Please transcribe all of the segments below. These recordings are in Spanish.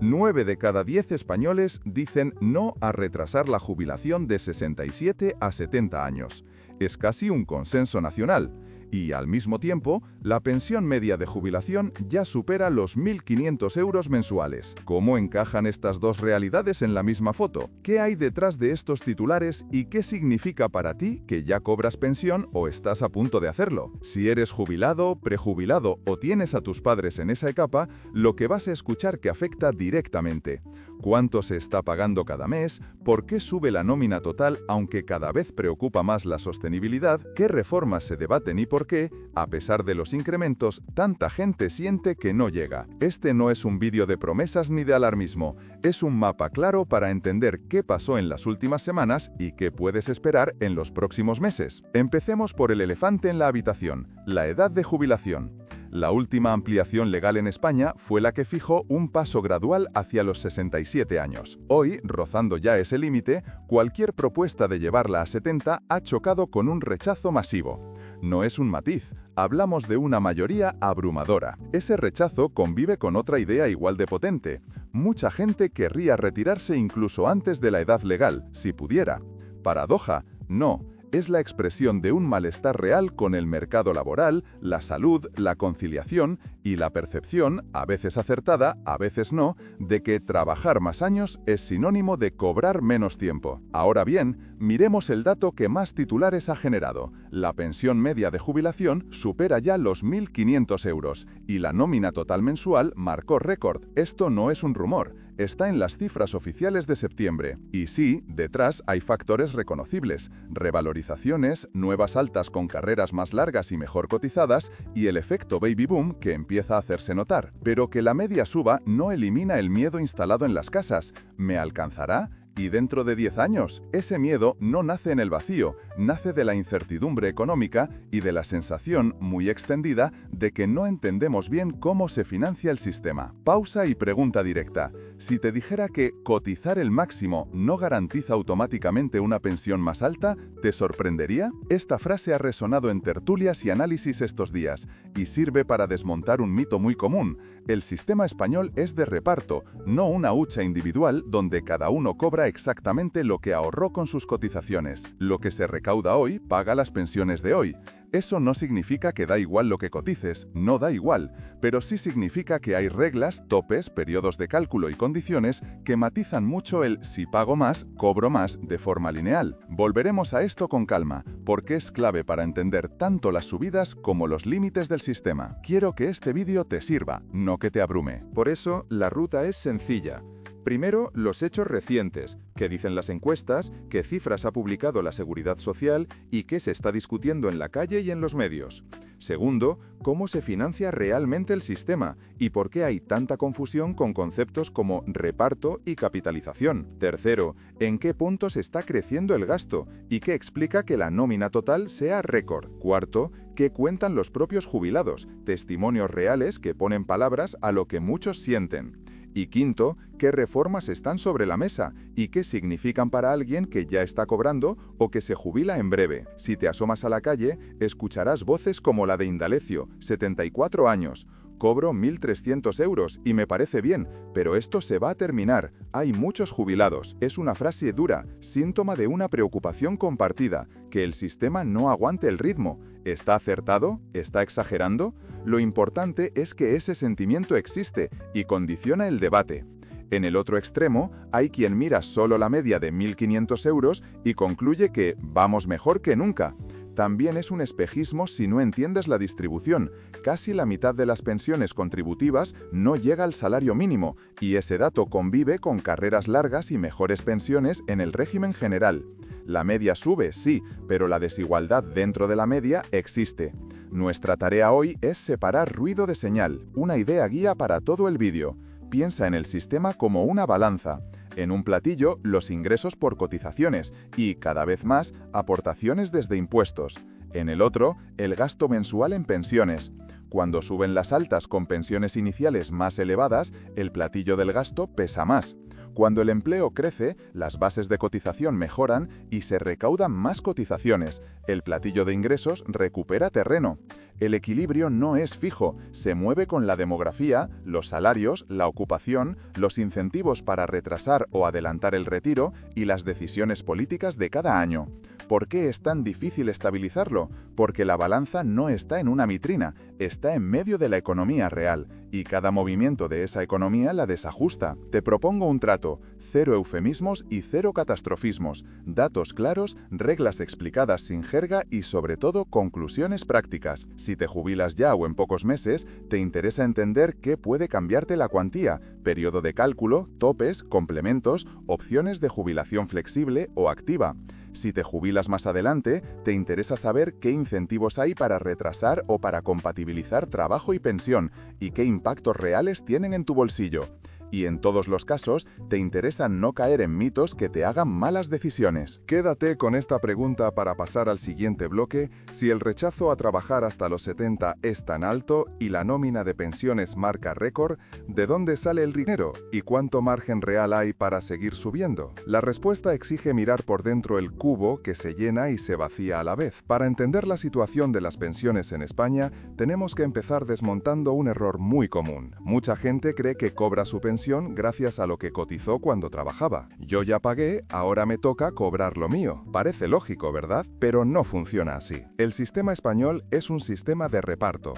9 de cada 10 españoles dicen no a retrasar la jubilación de 67 a 70 años. Es casi un consenso nacional. Y, al mismo tiempo, la pensión media de jubilación ya supera los 1.500 euros mensuales. ¿Cómo encajan estas dos realidades en la misma foto? ¿Qué hay detrás de estos titulares y qué significa para ti que ya cobras pensión o estás a punto de hacerlo? Si eres jubilado, prejubilado o tienes a tus padres en esa etapa, lo que vas a escuchar que afecta directamente. ¿Cuánto se está pagando cada mes? ¿Por qué sube la nómina total aunque cada vez preocupa más la sostenibilidad? ¿Qué reformas se debaten y por qué, a pesar de los incrementos, tanta gente siente que no llega? Este no es un vídeo de promesas ni de alarmismo, es un mapa claro para entender qué pasó en las últimas semanas y qué puedes esperar en los próximos meses. Empecemos por el elefante en la habitación, la edad de jubilación. La última ampliación legal en España fue la que fijó un paso gradual hacia los 67 años. Hoy, rozando ya ese límite, cualquier propuesta de llevarla a 70 ha chocado con un rechazo masivo. No es un matiz, hablamos de una mayoría abrumadora. Ese rechazo convive con otra idea igual de potente. Mucha gente querría retirarse incluso antes de la edad legal, si pudiera. Paradoja, no. Es la expresión de un malestar real con el mercado laboral, la salud, la conciliación y la percepción, a veces acertada, a veces no, de que trabajar más años es sinónimo de cobrar menos tiempo. Ahora bien, miremos el dato que más titulares ha generado. La pensión media de jubilación supera ya los 1.500 euros y la nómina total mensual marcó récord. Esto no es un rumor. Está en las cifras oficiales de septiembre. Y sí, detrás hay factores reconocibles, revalorizaciones, nuevas altas con carreras más largas y mejor cotizadas y el efecto baby boom que empieza a hacerse notar. Pero que la media suba no elimina el miedo instalado en las casas. ¿Me alcanzará? Y dentro de 10 años, ese miedo no nace en el vacío, nace de la incertidumbre económica y de la sensación muy extendida de que no entendemos bien cómo se financia el sistema. Pausa y pregunta directa. Si te dijera que cotizar el máximo no garantiza automáticamente una pensión más alta, ¿te sorprendería? Esta frase ha resonado en tertulias y análisis estos días y sirve para desmontar un mito muy común. El sistema español es de reparto, no una hucha individual donde cada uno cobra exactamente lo que ahorró con sus cotizaciones. Lo que se recauda hoy paga las pensiones de hoy. Eso no significa que da igual lo que cotices, no da igual, pero sí significa que hay reglas, topes, periodos de cálculo y condiciones que matizan mucho el si pago más, cobro más de forma lineal. Volveremos a esto con calma, porque es clave para entender tanto las subidas como los límites del sistema. Quiero que este vídeo te sirva, no que te abrume. Por eso, la ruta es sencilla. Primero, los hechos recientes, qué dicen las encuestas, qué cifras ha publicado la Seguridad Social y qué se está discutiendo en la calle y en los medios. Segundo, cómo se financia realmente el sistema y por qué hay tanta confusión con conceptos como reparto y capitalización. Tercero, en qué puntos está creciendo el gasto y qué explica que la nómina total sea récord. Cuarto, qué cuentan los propios jubilados, testimonios reales que ponen palabras a lo que muchos sienten. Y quinto, qué reformas están sobre la mesa y qué significan para alguien que ya está cobrando o que se jubila en breve. Si te asomas a la calle, escucharás voces como la de Indalecio, 74 años. Cobro 1.300 euros y me parece bien, pero esto se va a terminar. Hay muchos jubilados. Es una frase dura, síntoma de una preocupación compartida, que el sistema no aguante el ritmo. ¿Está acertado? ¿Está exagerando? Lo importante es que ese sentimiento existe y condiciona el debate. En el otro extremo, hay quien mira solo la media de 1.500 euros y concluye que vamos mejor que nunca. También es un espejismo si no entiendes la distribución. Casi la mitad de las pensiones contributivas no llega al salario mínimo, y ese dato convive con carreras largas y mejores pensiones en el régimen general. La media sube, sí, pero la desigualdad dentro de la media existe. Nuestra tarea hoy es separar ruido de señal, una idea guía para todo el vídeo. Piensa en el sistema como una balanza. En un platillo, los ingresos por cotizaciones y, cada vez más, aportaciones desde impuestos. En el otro, el gasto mensual en pensiones. Cuando suben las altas con pensiones iniciales más elevadas, el platillo del gasto pesa más. Cuando el empleo crece, las bases de cotización mejoran y se recaudan más cotizaciones. El platillo de ingresos recupera terreno. El equilibrio no es fijo, se mueve con la demografía, los salarios, la ocupación, los incentivos para retrasar o adelantar el retiro y las decisiones políticas de cada año. ¿Por qué es tan difícil estabilizarlo? Porque la balanza no está en una vitrina, está en medio de la economía real, y cada movimiento de esa economía la desajusta. Te propongo un trato: 0 eufemismos y 0 catastrofismos, datos claros, reglas explicadas sin jerga y sobre todo conclusiones prácticas. Si te jubilas ya o en pocos meses, te interesa entender qué puede cambiarte la cuantía, periodo de cálculo, topes, complementos, opciones de jubilación flexible o activa. Si te jubilas más adelante, te interesa saber qué incentivos hay para retrasar o para compatibilizar trabajo y pensión, y qué impactos reales tienen en tu bolsillo. Y en todos los casos, te interesa no caer en mitos que te hagan malas decisiones. Quédate con esta pregunta para pasar al siguiente bloque: si el rechazo a trabajar hasta los 70 es tan alto y la nómina de pensiones marca récord, ¿de dónde sale el dinero y cuánto margen real hay para seguir subiendo? La respuesta exige mirar por dentro el cubo que se llena y se vacía a la vez. Para entender la situación de las pensiones en España, tenemos que empezar desmontando un error muy común. Mucha gente cree que cobra su pensión gracias a lo que cotizó cuando trabajaba. Yo ya pagué, ahora me toca cobrar lo mío. Parece lógico, ¿verdad? Pero no funciona así. El sistema español es un sistema de reparto.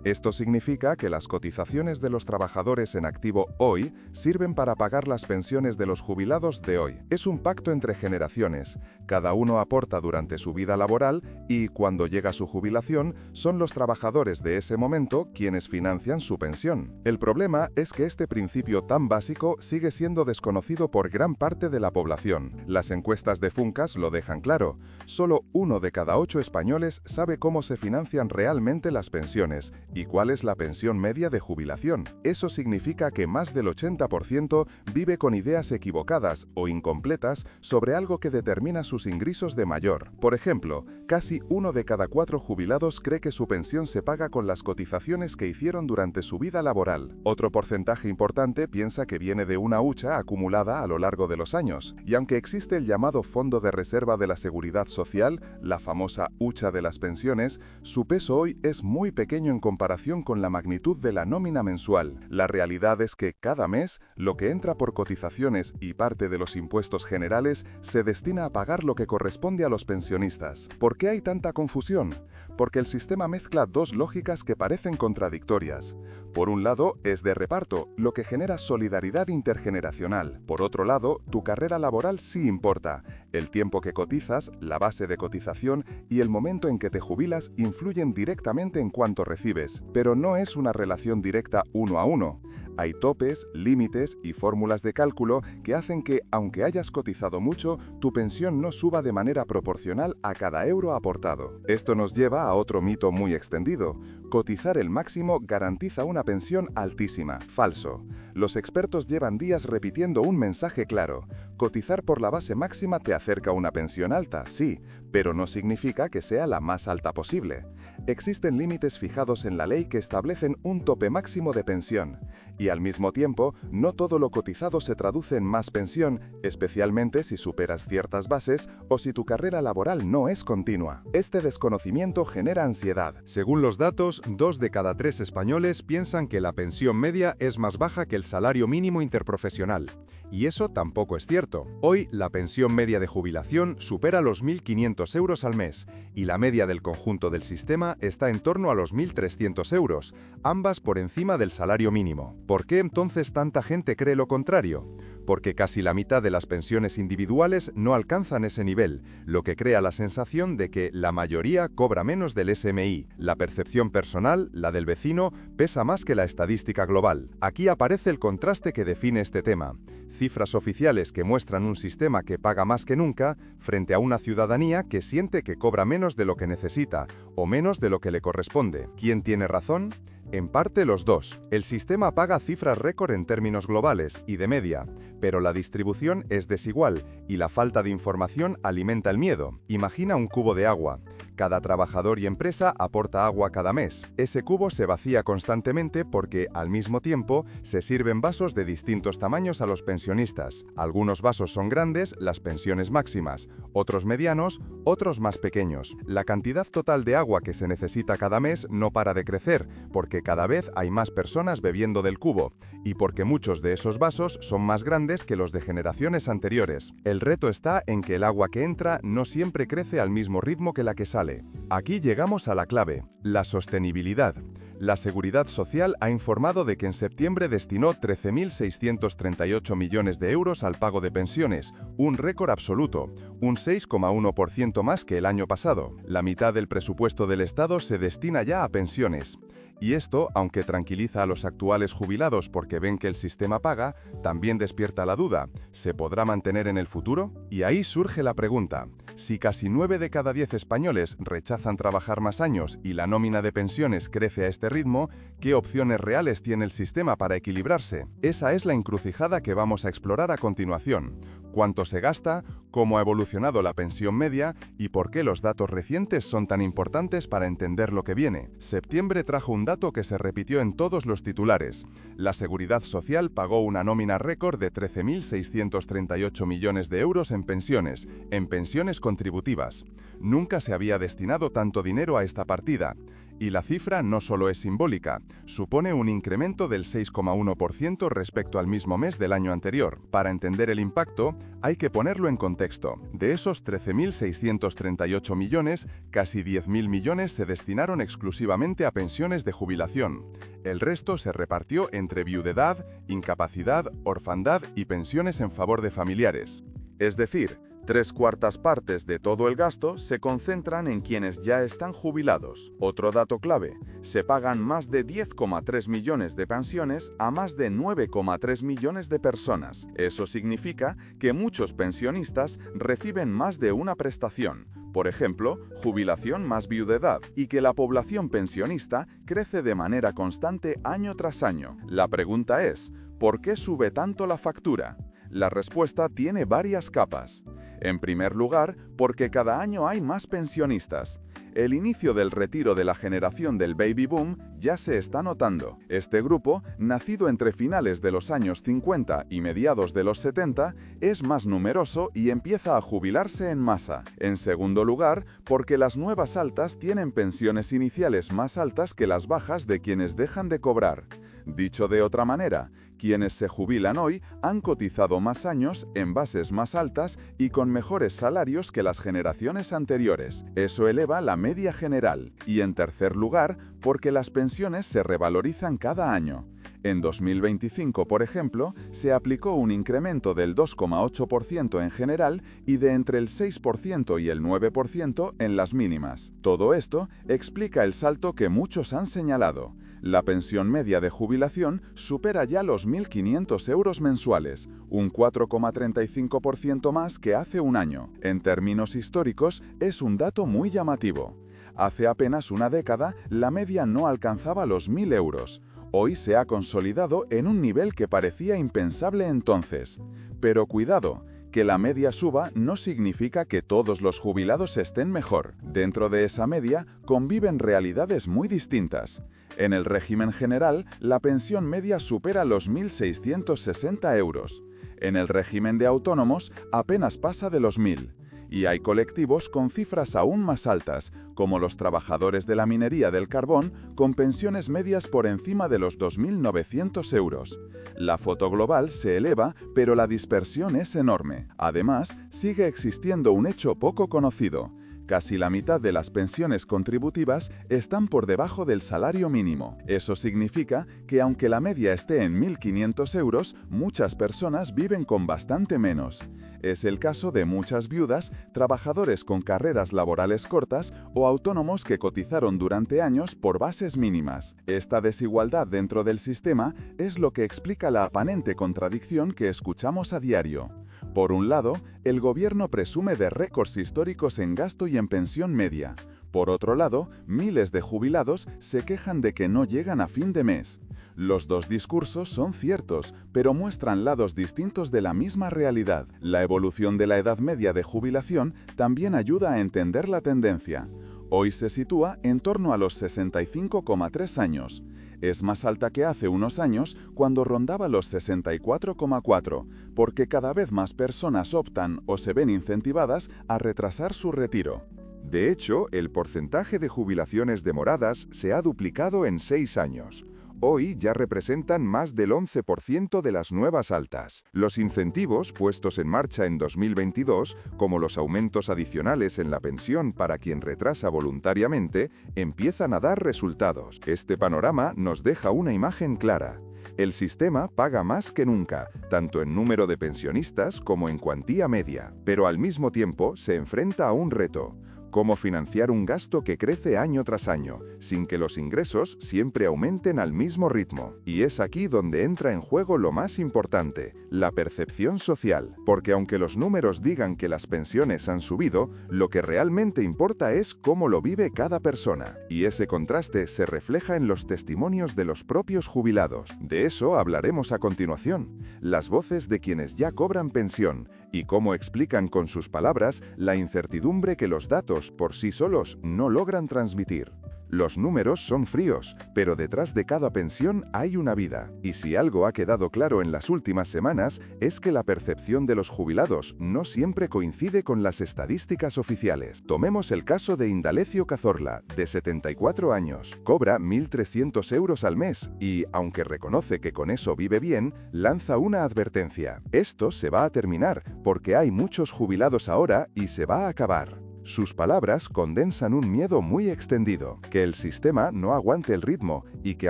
Esto significa que las cotizaciones de los trabajadores en activo hoy sirven para pagar las pensiones de los jubilados de hoy. Es un pacto entre generaciones. Cada uno aporta durante su vida laboral y, cuando llega su jubilación, son los trabajadores de ese momento quienes financian su pensión. El problema es que este principio tan básico sigue siendo desconocido por gran parte de la población. Las encuestas de Funcas lo dejan claro. Solo 1 de cada 8 españoles sabe cómo se financian realmente las pensiones y cuál es la pensión media de jubilación. Eso significa que más del 80% vive con ideas equivocadas o incompletas sobre algo que determina sus ingresos de mayor. Por ejemplo, casi 1 de cada 4 jubilados cree que su pensión se paga con las cotizaciones que hicieron durante su vida laboral. Otro porcentaje importante piensa que viene de una hucha acumulada a lo largo de los años. Y aunque existe el llamado Fondo de Reserva de la Seguridad Social, la famosa hucha de las pensiones, su peso hoy es muy pequeño en comparación con la magnitud de la nómina mensual. La realidad es que cada mes, lo que entra por cotizaciones y parte de los impuestos generales se destina a pagar lo que corresponde a los pensionistas. ¿Por qué hay tanta confusión? Porque el sistema mezcla dos lógicas que parecen contradictorias. Por un lado, es de reparto, lo que genera solidaridad intergeneracional. Por otro lado, tu carrera laboral sí importa. El tiempo que cotizas, la base de cotización y el momento en que te jubilas influyen directamente en cuánto recibes. Pero no es una relación directa 1 a 1. Hay topes, límites y fórmulas de cálculo que hacen que, aunque hayas cotizado mucho, tu pensión no suba de manera proporcional a cada euro aportado. Esto nos lleva a otro mito muy extendido. Cotizar el máximo garantiza una pensión altísima. Falso. Los expertos llevan días repitiendo un mensaje claro. Cotizar por la base máxima te acerca a una pensión alta, sí, pero no significa que sea la más alta posible. Existen límites fijados en la ley que establecen un tope máximo de pensión. Y al mismo tiempo, no todo lo cotizado se traduce en más pensión, especialmente si superas ciertas bases o si tu carrera laboral no es continua. Este desconocimiento genera ansiedad. Según los datos, 2 de cada 3 españoles piensan que la pensión media es más baja que el salario mínimo interprofesional. Y eso tampoco es cierto. Hoy, la pensión media de jubilación supera los 1.500 euros al mes, y la media del conjunto del sistema está en torno a los 1.300 euros, ambas por encima del salario mínimo. ¿Por qué entonces tanta gente cree lo contrario? Porque casi la mitad de las pensiones individuales no alcanzan ese nivel, lo que crea la sensación de que la mayoría cobra menos del SMI. La percepción personal, la del vecino, pesa más que la estadística global. Aquí aparece el contraste que define este tema. Cifras oficiales que muestran un sistema que paga más que nunca frente a una ciudadanía que siente que cobra menos de lo que necesita o menos de lo que le corresponde. ¿Quién tiene razón? En parte los dos. El sistema paga cifras récord en términos globales y de media, pero la distribución es desigual y la falta de información alimenta el miedo. Imagina un cubo de agua. Cada trabajador y empresa aporta agua cada mes. Ese cubo se vacía constantemente porque, al mismo tiempo, se sirven vasos de distintos tamaños a los pensionistas. Algunos vasos son grandes, las pensiones máximas, otros medianos, otros más pequeños. La cantidad total de agua que se necesita cada mes no para de crecer, porque cada vez hay más personas bebiendo del cubo, y porque muchos de esos vasos son más grandes que los de generaciones anteriores. El reto está en que el agua que entra no siempre crece al mismo ritmo que la que sale. Aquí llegamos a la clave, la sostenibilidad. La Seguridad Social ha informado de que en septiembre destinó 13.638 millones de euros al pago de pensiones, un récord absoluto, un 6,1% más que el año pasado. La mitad del presupuesto del Estado se destina ya a pensiones. Y esto, aunque tranquiliza a los actuales jubilados porque ven que el sistema paga, también despierta la duda, ¿se podrá mantener en el futuro? Y ahí surge la pregunta, si casi 9 de cada 10 españoles rechazan trabajar más años y la nómina de pensiones crece a este ritmo, ¿qué opciones reales tiene el sistema para equilibrarse? Esa es la encrucijada que vamos a explorar a continuación. ¿Cuánto se gasta? ¿Cómo ha evolucionado la pensión media? ¿Y por qué los datos recientes son tan importantes para entender lo que viene? Septiembre trajo un dato que se repitió en todos los titulares. La Seguridad Social pagó una nómina récord de 13.638 millones de euros en pensiones contributivas. Nunca se había destinado tanto dinero a esta partida. Y la cifra no solo es simbólica, supone un incremento del 6,1% respecto al mismo mes del año anterior. Para entender el impacto, hay que ponerlo en contexto. De esos 13.638 millones, casi 10.000 millones se destinaron exclusivamente a pensiones de jubilación. El resto se repartió entre viudedad, incapacidad, orfandad y pensiones en favor de familiares. Es decir, 3/4 partes de todo el gasto se concentran en quienes ya están jubilados. Otro dato clave, se pagan más de 10,3 millones de pensiones a más de 9,3 millones de personas. Eso significa que muchos pensionistas reciben más de una prestación, por ejemplo, jubilación más viudedad, y que la población pensionista crece de manera constante año tras año. La pregunta es, ¿por qué sube tanto la factura? La respuesta tiene varias capas. En primer lugar, porque cada año hay más pensionistas. El inicio del retiro de la generación del baby boom ya se está notando. Este grupo, nacido entre finales de los años 50 y mediados de los 70, es más numeroso y empieza a jubilarse en masa. En segundo lugar, porque las nuevas altas tienen pensiones iniciales más altas que las bajas de quienes dejan de cobrar. Dicho de otra manera, quienes se jubilan hoy han cotizado más años en bases más altas y con mejores salarios que las generaciones anteriores. Eso eleva la media general. Y en tercer lugar, porque las pensiones se revalorizan cada año. En 2025, por ejemplo, se aplicó un incremento del 2,8% en general y de entre el 6% y el 9% en las mínimas. Todo esto explica el salto que muchos han señalado. La pensión media de jubilación supera ya los 1.500 euros mensuales, un 4,35% más que hace un año. En términos históricos, es un dato muy llamativo. Hace apenas una década, la media no alcanzaba los 1.000 euros. Hoy se ha consolidado en un nivel que parecía impensable entonces. Pero cuidado, que la media suba no significa que todos los jubilados estén mejor. Dentro de esa media conviven realidades muy distintas. En el régimen general, la pensión media supera los 1.660 euros. En el régimen de autónomos, apenas pasa de los 1.000. Y hay colectivos con cifras aún más altas, como los trabajadores de la minería del carbón, con pensiones medias por encima de los 2.900 euros. La foto global se eleva, pero la dispersión es enorme. Además, sigue existiendo un hecho poco conocido. Casi la mitad de las pensiones contributivas están por debajo del salario mínimo. Eso significa que aunque la media esté en 1.500 euros, muchas personas viven con bastante menos. Es el caso de muchas viudas, trabajadores con carreras laborales cortas o autónomos que cotizaron durante años por bases mínimas. Esta desigualdad dentro del sistema es lo que explica la aparente contradicción que escuchamos a diario. Por un lado, el gobierno presume de récords históricos en gasto y en pensión media. Por otro lado, miles de jubilados se quejan de que no llegan a fin de mes. Los dos discursos son ciertos, pero muestran lados distintos de la misma realidad. La evolución de la edad media de jubilación también ayuda a entender la tendencia. Hoy se sitúa en torno a los 65,3 años. Es más alta que hace unos años, cuando rondaba los 64,4, porque cada vez más personas optan o se ven incentivadas a retrasar su retiro. De hecho, el porcentaje de jubilaciones demoradas se ha duplicado en 6 años. Hoy ya representan más del 11% de las nuevas altas. Los incentivos puestos en marcha en 2022, como los aumentos adicionales en la pensión para quien retrasa voluntariamente, empiezan a dar resultados. Este panorama nos deja una imagen clara. El sistema paga más que nunca, tanto en número de pensionistas como en cuantía media, pero al mismo tiempo se enfrenta a un reto: cómo financiar un gasto que crece año tras año, sin que los ingresos siempre aumenten al mismo ritmo. Y es aquí donde entra en juego lo más importante, la percepción social. Porque aunque los números digan que las pensiones han subido, lo que realmente importa es cómo lo vive cada persona. Y ese contraste se refleja en los testimonios de los propios jubilados. De eso hablaremos a continuación. Las voces de quienes ya cobran pensión y cómo explican con sus palabras la incertidumbre que los datos por sí solos no logran transmitir. Los números son fríos, pero detrás de cada pensión hay una vida. Y si algo ha quedado claro en las últimas semanas, es que la percepción de los jubilados no siempre coincide con las estadísticas oficiales. Tomemos el caso de Indalecio Cazorla, de 74 años. Cobra 1.300 euros al mes y, aunque reconoce que con eso vive bien, lanza una advertencia: esto se va a terminar, porque hay muchos jubilados ahora y se va a acabar. Sus palabras condensan un miedo muy extendido, que el sistema no aguante el ritmo y que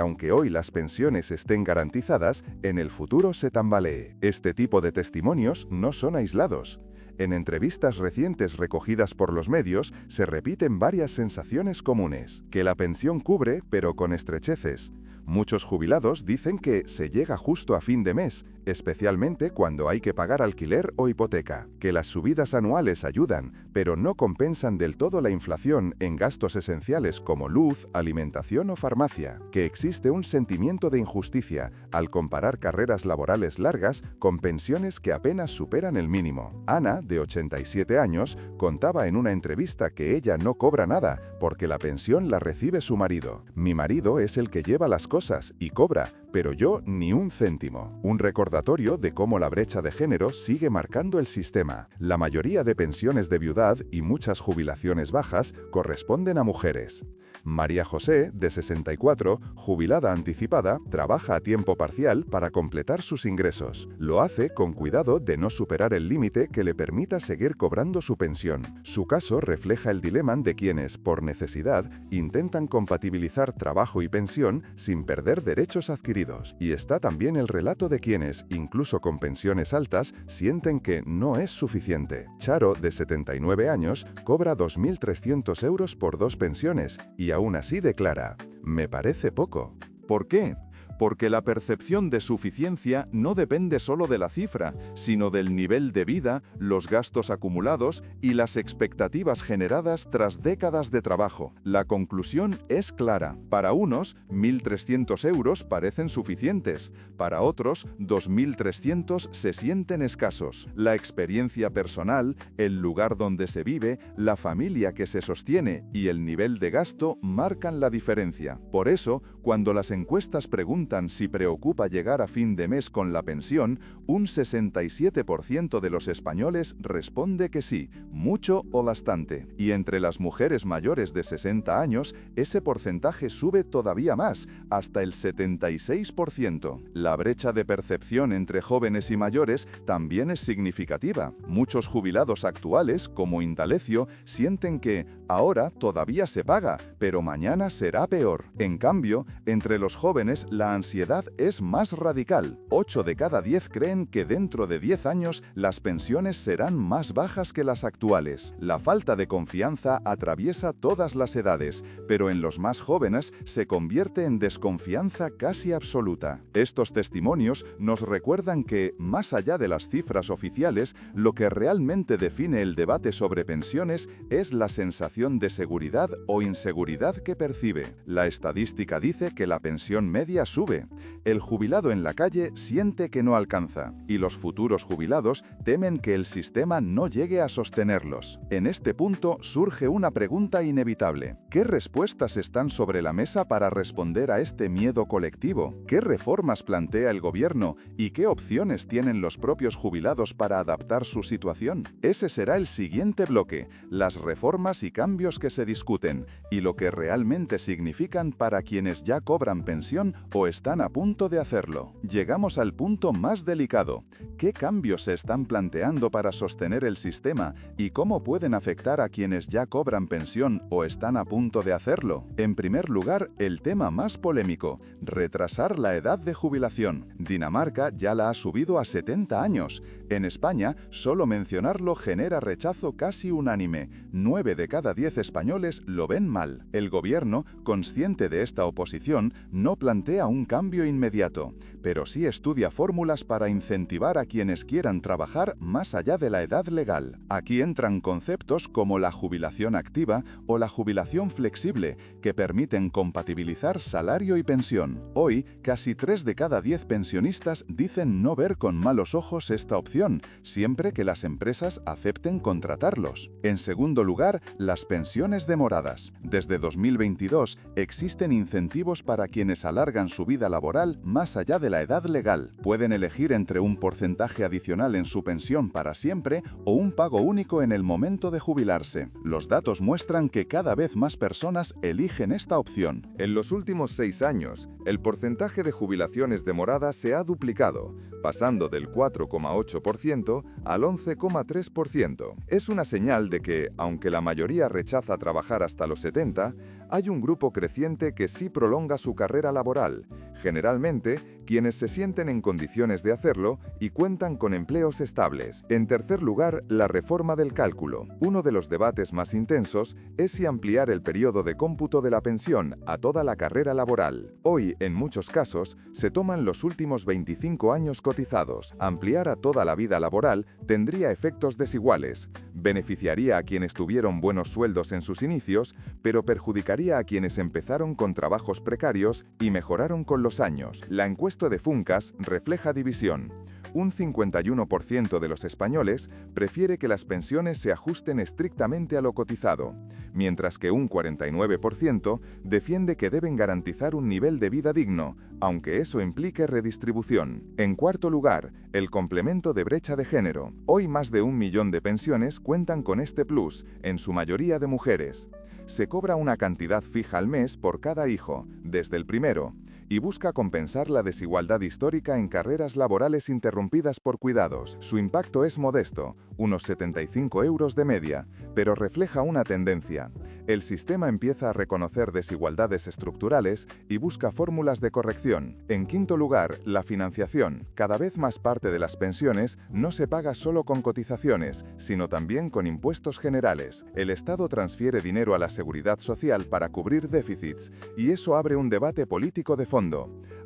aunque hoy las pensiones estén garantizadas, en el futuro se tambalee. Este tipo de testimonios no son aislados. En entrevistas recientes recogidas por los medios se repiten varias sensaciones comunes: que la pensión cubre, pero con estrecheces. Muchos jubilados dicen que se llega justo a fin de mes, especialmente cuando hay que pagar alquiler o hipoteca, que las subidas anuales ayudan, pero no compensan del todo la inflación en gastos esenciales como luz, alimentación o farmacia, que existe un sentimiento de injusticia al comparar carreras laborales largas con pensiones que apenas superan el mínimo. Ana, de 87 años, contaba en una entrevista que ella no cobra nada porque la pensión la recibe su marido. Mi marido es el que lleva las cosas y cobra, pero yo ni un céntimo. Un recordatorio de cómo la brecha de género sigue marcando el sistema. La mayoría de pensiones de viudad y muchas jubilaciones bajas corresponden a mujeres. María José, de 64, jubilada anticipada, trabaja a tiempo parcial para completar sus ingresos. Lo hace con cuidado de no superar el límite que le permita seguir cobrando su pensión. Su caso refleja el dilema de quienes, por necesidad, intentan compatibilizar trabajo y pensión sin perder derechos adquiridos. Y está también el relato de quienes, incluso con pensiones altas, sienten que no es suficiente. Charo, de 79 años, cobra 2.300 euros por 2 pensiones y aún así declara: me parece poco. ¿Por qué? Porque la percepción de suficiencia no depende solo de la cifra, sino del nivel de vida, los gastos acumulados y las expectativas generadas tras décadas de trabajo. La conclusión es clara. Para unos, 1.300 euros parecen suficientes. Para otros, 2.300 se sienten escasos. La experiencia personal, el lugar donde se vive, la familia que se sostiene y el nivel de gasto marcan la diferencia. Por eso, cuando las encuestas preguntan si preocupa llegar a fin de mes con la pensión, un 67% de los españoles responde que sí, mucho o bastante. Y entre las mujeres mayores de 60 años, ese porcentaje sube todavía más, hasta el 76%. La brecha de percepción entre jóvenes y mayores también es significativa. Muchos jubilados actuales, como Indalecio, sienten que ahora todavía se paga, pero mañana será peor. En cambio, entre los jóvenes la ansiedad es más radical. 8 de cada 10 creen que dentro de 10 años las pensiones serán más bajas que las actuales. La falta de confianza atraviesa todas las edades, pero en los más jóvenes se convierte en desconfianza casi absoluta. Estos testimonios nos recuerdan que, más allá de las cifras oficiales, lo que realmente define el debate sobre pensiones es la sensación de seguridad o inseguridad que percibe. La estadística dice que la pensión media sube, sube. El jubilado en la calle siente que no alcanza, y los futuros jubilados temen que el sistema no llegue a sostenerlos. En este punto surge una pregunta inevitable. ¿Qué respuestas están sobre la mesa para responder a este miedo colectivo? ¿Qué reformas plantea el gobierno y qué opciones tienen los propios jubilados para adaptar su situación? Ese será el siguiente bloque, las reformas y cambios que se discuten, y lo que realmente significan para quienes ya cobran pensión o están a punto de hacerlo. Llegamos al punto más delicado. ¿Qué cambios se están planteando para sostener el sistema y cómo pueden afectar a quienes ya cobran pensión o están a punto de hacerlo? En primer lugar, el tema más polémico, retrasar la edad de jubilación. Dinamarca ya la ha subido a 70 años. En España, solo mencionarlo genera rechazo casi unánime. 9 de cada 10 españoles lo ven mal. El gobierno, consciente de esta oposición, no plantea un cambio inmediato, pero sí estudia fórmulas para incentivar a quienes quieran trabajar más allá de la edad legal. Aquí entran conceptos como la jubilación activa o la jubilación flexible, que permiten compatibilizar salario y pensión. Hoy, casi 3 de cada 10 pensionistas dicen no ver con malos ojos esta opción, siempre que las empresas acepten contratarlos. En segundo lugar, las pensiones demoradas. Desde 2022 existen incentivos para quienes alargan su vida laboral más allá de la edad legal. Pueden elegir entre un porcentaje adicional en su pensión para siempre o un pago único en el momento de jubilarse. Los datos muestran que cada vez más personas eligen esta opción. En los últimos 6 años, el porcentaje de jubilaciones demoradas se ha duplicado, pasando del 4,8% al 11,3%. Es una señal de que, aunque la mayoría rechaza trabajar hasta los 70, hay un grupo creciente que sí prolonga su carrera laboral, generalmente quienes se sienten en condiciones de hacerlo y cuentan con empleos estables. En tercer lugar, la reforma del cálculo. Uno de los debates más intensos es si ampliar el periodo de cómputo de la pensión a toda la carrera laboral. Hoy, en muchos casos, se toman los últimos 25 años cotizados. Ampliar a toda la vida laboral tendría efectos desiguales. Beneficiaría a quienes tuvieron buenos sueldos en sus inicios, pero perjudicaría a quienes empezaron con trabajos precarios y mejoraron con los años. La encuesta de Funcas refleja división. Un 51% de los españoles prefiere que las pensiones se ajusten estrictamente a lo cotizado, mientras que un 49% defiende que deben garantizar un nivel de vida digno, aunque eso implique redistribución. En cuarto lugar, el complemento de brecha de género. Hoy más de 1 millón de pensiones cuentan con este plus, en su mayoría de mujeres. Se cobra una cantidad fija al mes por cada hijo, desde el primero, y busca compensar la desigualdad histórica en carreras laborales interrumpidas por cuidados. Su impacto es modesto, unos 75 euros de media, pero refleja una tendencia. El sistema empieza a reconocer desigualdades estructurales y busca fórmulas de corrección. En quinto lugar, la financiación. Cada vez más parte de las pensiones no se paga solo con cotizaciones, sino también con impuestos generales. El Estado transfiere dinero a la seguridad social para cubrir déficits, y eso abre un debate político de fondo.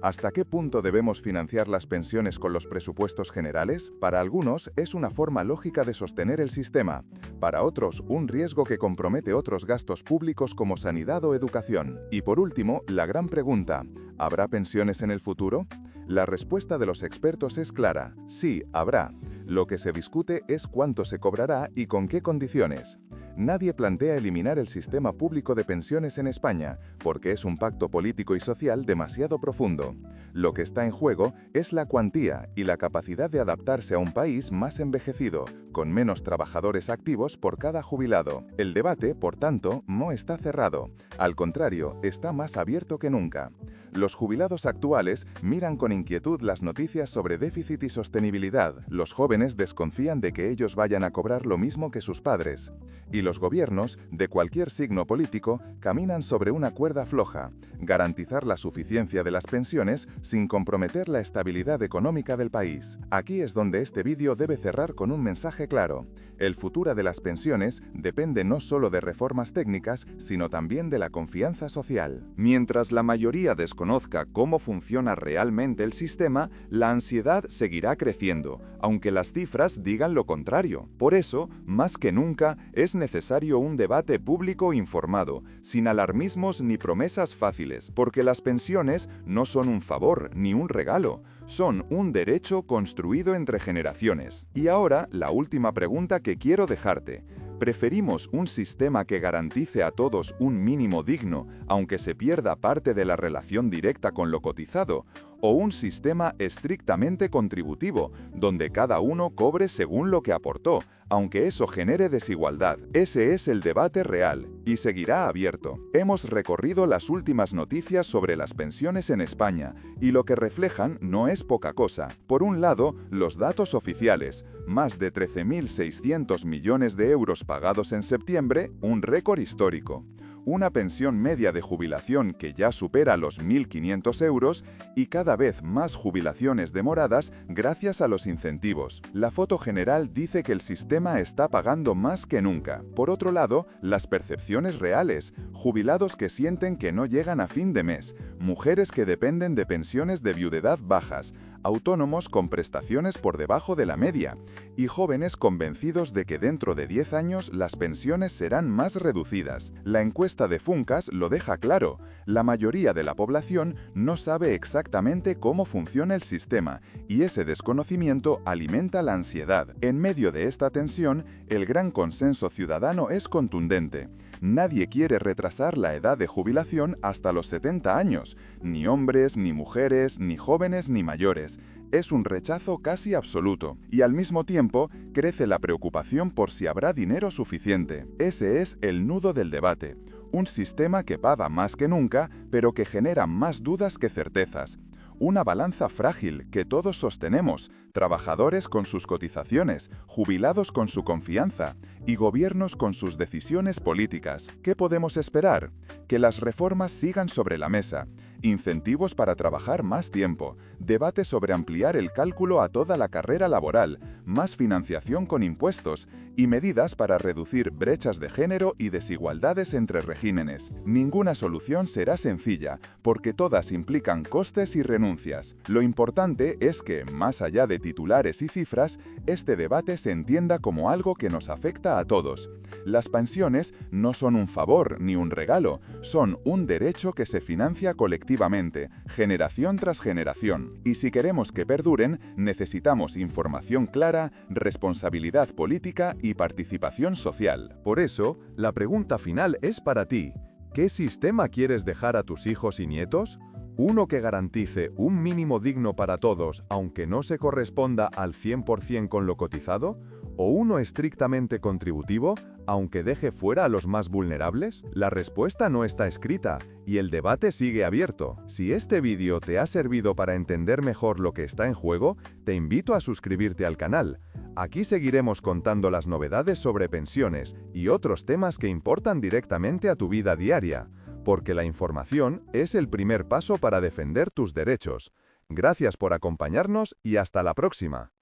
¿Hasta qué punto debemos financiar las pensiones con los presupuestos generales? Para algunos es una forma lógica de sostener el sistema, para otros un riesgo que compromete otros gastos públicos como sanidad o educación. Y por último, la gran pregunta, ¿habrá pensiones en el futuro? La respuesta de los expertos es clara, sí, habrá. Lo que se discute es cuánto se cobrará y con qué condiciones. Nadie plantea eliminar el sistema público de pensiones en España, porque es un pacto político y social demasiado profundo. Lo que está en juego es la cuantía y la capacidad de adaptarse a un país más envejecido, con menos trabajadores activos por cada jubilado. El debate, por tanto, no está cerrado. Al contrario, está más abierto que nunca. Los jubilados actuales miran con inquietud las noticias sobre déficit y sostenibilidad. Los jóvenes desconfían de que ellos vayan a cobrar lo mismo que sus padres. Y los gobiernos, de cualquier signo político, caminan sobre una cuerda floja: garantizar la suficiencia de las pensiones sin comprometer la estabilidad económica del país. Aquí es donde este vídeo debe cerrar con un mensaje claro. El futuro de las pensiones depende no solo de reformas técnicas, sino también de la confianza social. Mientras la mayoría desconozca cómo funciona realmente el sistema, la ansiedad seguirá creciendo, aunque las cifras digan lo contrario. Por eso, más que nunca, es necesario un debate público informado, sin alarmismos ni promesas fáciles, porque las pensiones no son un favor ni un regalo, son un derecho construido entre generaciones. Y ahora, la última pregunta que quiero dejarte. ¿Preferimos un sistema que garantice a todos un mínimo digno, aunque se pierda parte de la relación directa con lo cotizado, o un sistema estrictamente contributivo, donde cada uno cobre según lo que aportó, aunque eso genere desigualdad? Ese es el debate real, y seguirá abierto. Hemos recorrido las últimas noticias sobre las pensiones en España, y lo que reflejan no es poca cosa. Por un lado, los datos oficiales, más de 13.600 millones de euros pagados en septiembre, un récord histórico. Una pensión media de jubilación que ya supera los 1.500 euros y cada vez más jubilaciones demoradas gracias a los incentivos. La foto general dice que el sistema está pagando más que nunca. Por otro lado, las percepciones reales, jubilados que sienten que no llegan a fin de mes, mujeres que dependen de pensiones de viudedad bajas, autónomos con prestaciones por debajo de la media, y jóvenes convencidos de que dentro de 10 años las pensiones serán más reducidas. La encuesta de Funcas lo deja claro, la mayoría de la población no sabe exactamente cómo funciona el sistema, y ese desconocimiento alimenta la ansiedad. En medio de esta tensión, el gran consenso ciudadano es contundente. Nadie quiere retrasar la edad de jubilación hasta los 70 años, ni hombres, ni mujeres, ni jóvenes, ni mayores. Es un rechazo casi absoluto, y al mismo tiempo crece la preocupación por si habrá dinero suficiente. Ese es el nudo del debate. Un sistema que paga más que nunca, pero que genera más dudas que certezas. Una balanza frágil que todos sostenemos, trabajadores con sus cotizaciones, jubilados con su confianza y gobiernos con sus decisiones políticas. ¿Qué podemos esperar? Que las reformas sigan sobre la mesa, incentivos para trabajar más tiempo, debate sobre ampliar el cálculo a toda la carrera laboral, más financiación con impuestos y medidas para reducir brechas de género y desigualdades entre regímenes. Ninguna solución será sencilla, porque todas implican costes y renuncias. Lo importante es que, más allá de titulares y cifras, este debate se entienda como algo que nos afecta a todos. Las pensiones no son un favor ni un regalo, son un derecho que se financia colectivamente, generación tras generación. Y si queremos que perduren, necesitamos información clara, responsabilidad política y participación social. Por eso, la pregunta final es para ti. ¿Qué sistema quieres dejar a tus hijos y nietos? ¿Uno que garantice un mínimo digno para todos, aunque no se corresponda al 100% con lo cotizado? ¿O uno estrictamente contributivo, aunque deje fuera a los más vulnerables? La respuesta no está escrita, y el debate sigue abierto. Si este vídeo te ha servido para entender mejor lo que está en juego, te invito a suscribirte al canal. Aquí seguiremos contando las novedades sobre pensiones y otros temas que importan directamente a tu vida diaria, porque la información es el primer paso para defender tus derechos. Gracias por acompañarnos y hasta la próxima.